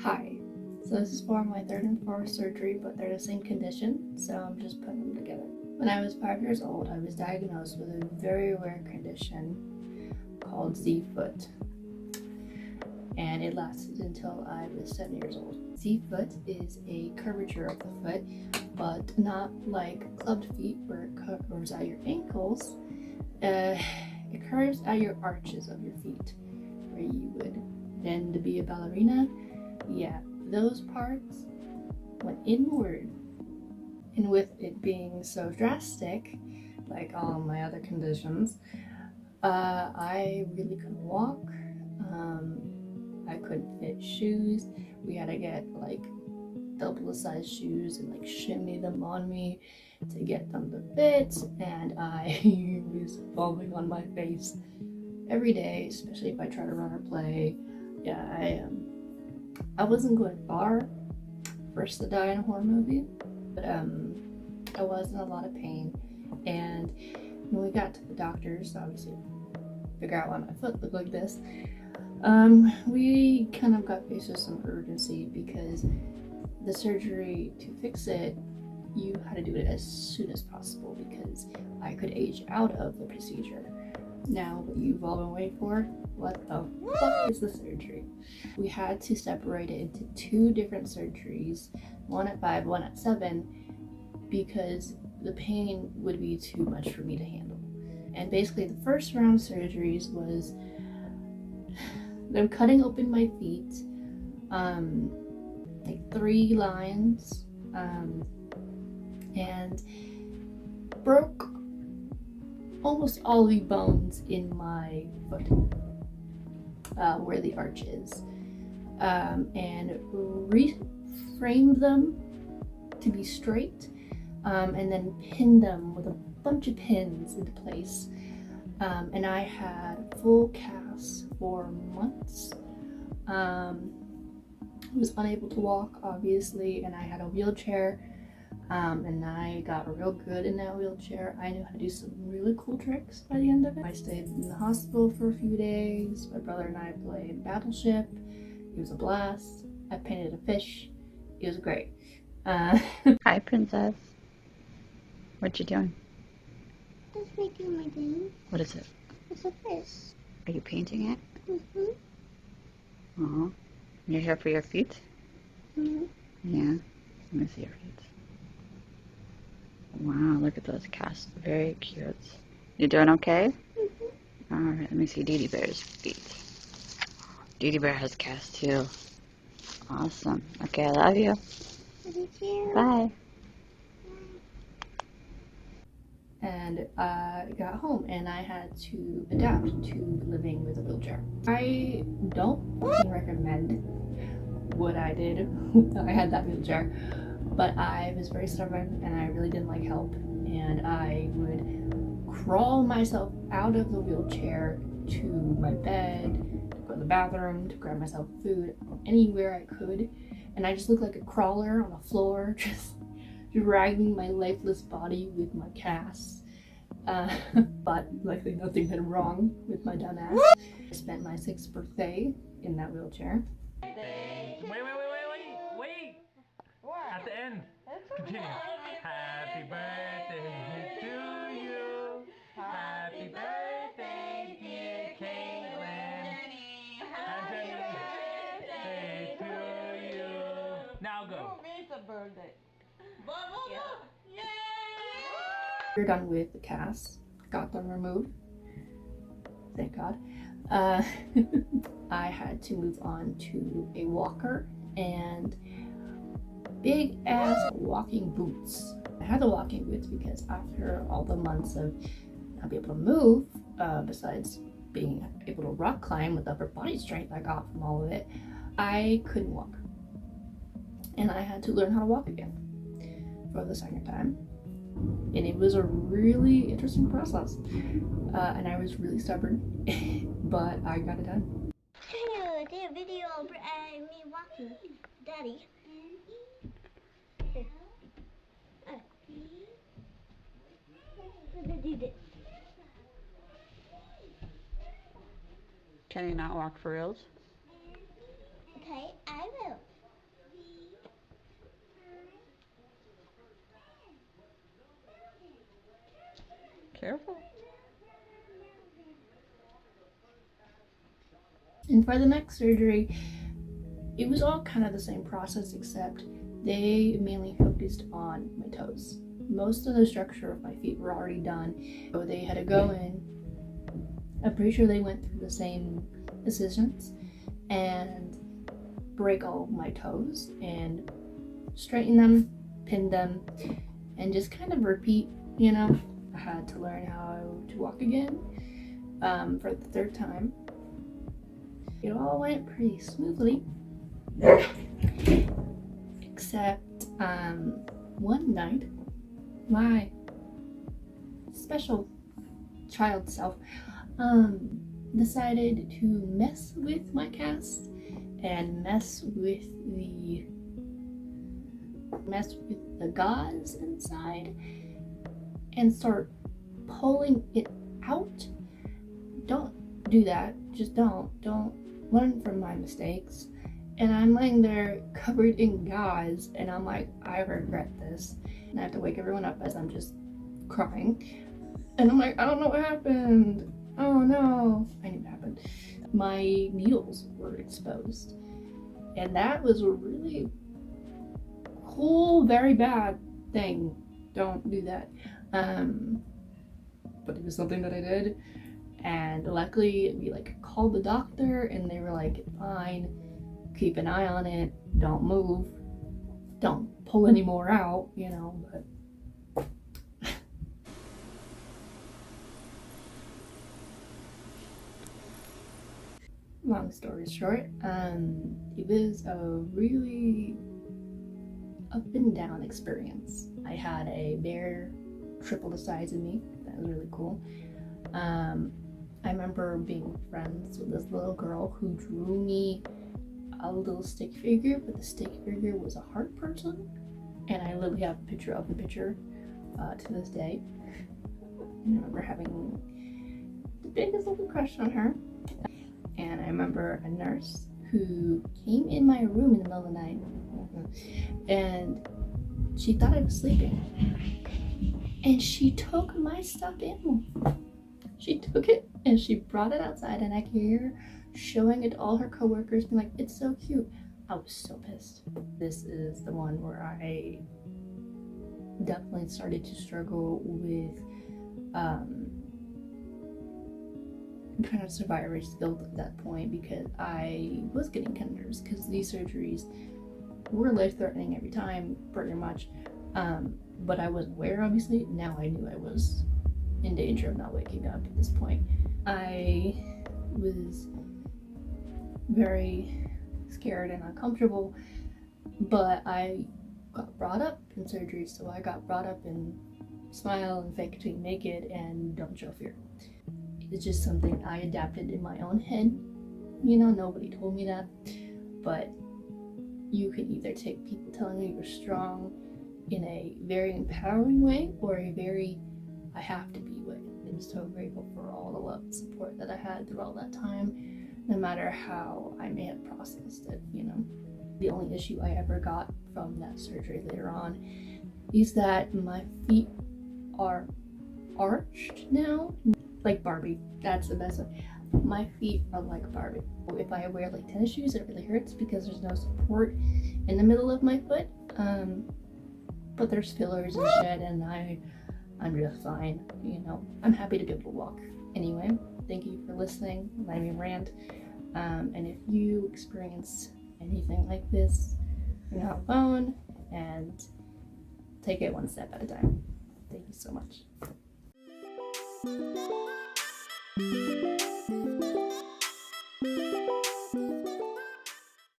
Hi. So this is for my third and fourth surgery, but they're the same condition, so I'm just putting them together. When I was 5 years old, I was diagnosed with a very rare condition called Z-foot, and it lasted until I was 7 years old. Z-foot is a curvature of the foot, but not like clubbed feet where it curves at your ankles. It curves at your arches of your feet, where you would bend to be a ballerina. Yeah, those parts went inward. And with it being so drastic, like all my other conditions, I really couldn't walk. I couldn't fit shoes. We had to get like double the size shoes and like shimmy them on me to get them to fit. And I was falling on my face every day, especially if I try to run or play. Yeah, I wasn't going far, first to die in a horror movie, but I was in a lot of pain. And when we got to the doctors, obviously figure out why my foot looked like this, we kind of got faced with some urgency because the surgery to fix it, you had to do it as soon as possible because I could age out of the procedure. Now, what you've all been waiting for, what the fuck is the surgery? We had to separate it into 2 different surgeries, one at 5, one at 7, because the pain would be too much for me to handle. And basically the first round of surgeries was them cutting open my feet, like 3 lines, and broke almost all the bones in my foot, where the arch is, and reframed them to be straight, and then pinned them with a bunch of pins into place. And I had full casts for months. I was unable to walk, obviously, and I had a wheelchair. And I got real good in that wheelchair. I knew how to do some really cool tricks by the end of it. I stayed in the hospital for a few days. My brother and I played Battleship. It was a blast. I painted a fish. It was great. Hi, Princess. What you doing? Just making my game. What is it? It's a fish. Are you painting it? Mm-hmm. You're here for your feet? Mm-hmm. Yeah. Let me see your feet. Wow, look at those casts. Very cute. You doing okay? Mm-hmm. Alright, let me see Dee Bear's feet. Dee Bear has casts too. Awesome. Okay, I love you. Thank you. Bye. And I got home and I had to adapt to living with a wheelchair. I don't recommend what I did when I had that wheelchair, but I was very stubborn and I really didn't like help, and I would crawl myself out of the wheelchair to my bed, to go to the bathroom, to grab myself food, anywhere I could, and I just looked like a crawler on the floor, just dragging my lifeless body with my casts. But luckily nothing went wrong with my dumb ass. I spent my 6th birthday in that wheelchair. Wait! At the end, continue. Happy birthday to you. Happy birthday, dear Caitlin. Happy birthday to you. Now go. It's a birthday. Yay! We're done with the casts, got them removed, thank God. I had to move on to a walker and big ass walking boots. I had the walking boots because after all the months of not being able to move, besides being able to rock climb with upper body strength I got from all of it, I couldn't walk. And I had to learn how to walk again for the 2nd time. And it was a really interesting process. And I was really stubborn, but I got it done. I did a video of me walking. Daddy. What did you do? Can you not walk for reals? Okay, I will. Careful. And for the next surgery, it was all kind of the same process, except they mainly focused on my toes. Most of the structure of my feet were already done, so they had to go in. I'm pretty sure they went through the same incisions and break all of my toes and straighten them, pin them, and just kind of repeat, you know. I had to learn how to walk again for the third time. It all went pretty smoothly, except one night, my special child self decided to mess with my cast and mess with the gauze inside and start pulling it out. Don't do that. Just don't learn from my mistakes. And I'm laying there covered in gauze, and I'm like, I regret this. And I have to wake everyone up as I'm just crying. And I'm like, I don't know what happened. Oh no. I knew what happened. My needles were exposed. And that was a really cool, very bad thing. Don't do that. But it was something that I did. And luckily, we called the doctor, and they were like, fine, keep an eye on it, don't move, don't pull any more out, you know, but long story short, it was a really up and down experience. I had a bear triple the size of me. That was really cool. I remember being friends with this little girl who drew me a little stick figure, but the stick figure was a heart person, and I literally have a picture of the picture to this day. And I remember having the biggest little crush on her. And I remember a nurse who came in my room in the middle of the night, and she thought I was sleeping, and she took my stuffed animal. She took it and she brought it outside, and I could hear her showing it to all her coworkers, being like, it's so cute. I was so pissed. This is the one where I definitely started to struggle with kind of survivor's guilt at that point, because I was getting kind of nervous because these surgeries were life-threatening every time, pretty much. But I wasn't aware, obviously. Now I knew I was in danger of not waking up at this point. I was very scared and uncomfortable, but I got brought up in surgery, so I got brought up in smile and fake it till you make it and don't show fear. It's just something I adapted in my own head. You know, nobody told me that, but you can either take people telling you you're strong in a very empowering way or a very I have to be way. I'm so grateful for all the love and support that I had through all that time, no matter how I may have processed it, you know. The only issue I ever got from that surgery later on is that my feet are arched now, like Barbie. That's the best way. My feet are like Barbie. If I wear tennis shoes, it really hurts because there's no support in the middle of my foot. But there's fillers and shit, and I'm just fine, you know. I'm happy to be able to walk. Anyway, thank you for listening. Let me rant. And if you experience anything like this, you're not alone, and take it one step at a time. Thank you so much.